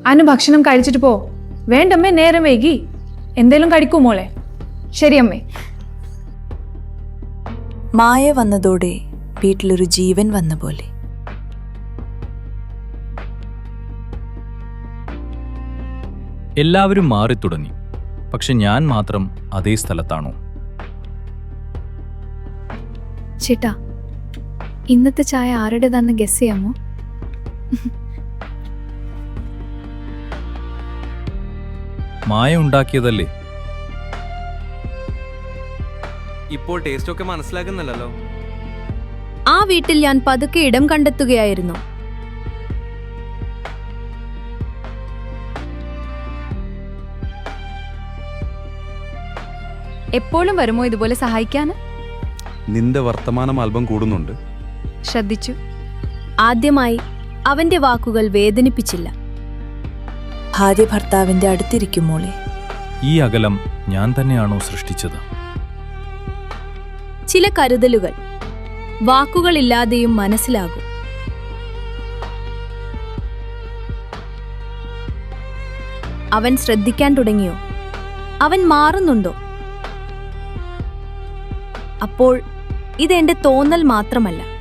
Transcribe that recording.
അനു ഭക്ഷണം കഴിച്ചിട്ട് പോ. വേണ്ടമ്മേ, നേരം വൈകി. എന്തേലും കഴിക്കൂ മോളെ. ശരി അമ്മേ. മായ വന്നതോടെ വീട്ടിലൊരു ജീവൻ വന്ന പോലെ. എല്ലാവരും മാറിത്തുടങ്ങി. പക്ഷെ ഞാൻ മാത്രം അതേ സ്ഥലത്താണോ? ചേട്ടാ, ഇന്നത്തെ ചായ ആരുടേതാന്ന് ഗസ് ചെയ്യാമോ? മായ ഉണ്ടാക്കിയതല്ലേ? ഇപ്പോൾ ടേസ്റ്റ് ഒക്കെ മനസ്സിലാക്കുന്നില്ലല്ലോ. ആ വീട്ടിൽ ഞാൻ പതുക്കെ ഇടം കണ്ടെത്തുകയായിരുന്നു. എപ്പോഴും വരുമോ ഇതുപോലെ സഹായിക്കാൻ? നിന്റെ വർത്തമാനം അല്പം കൂടുന്നുണ്ട്. ശ്രദ്ധിച്ചു. ആദ്യമായി അവന്റെ വാക്കുകൾ വേദനിപ്പിച്ചില്ല. ഭാര്യ ഭർത്താവിന്റെ അടുത്തിരിക്കും മോളെ. ഈ അകലം ഞാൻ തന്നെയാണോ സൃഷ്ടിച്ചത്? ചില കരുതലുകൾ വാക്കുകളില്ലാതെയും മനസ്സിലാകും. അവൻ ശ്രദ്ധിക്കാൻ തുടങ്ങിയോ? അവൻ മാറുന്നുണ്ടോ? അപ്പോൾ ഇതെന്റെ തോന്നൽ മാത്രമല്ല.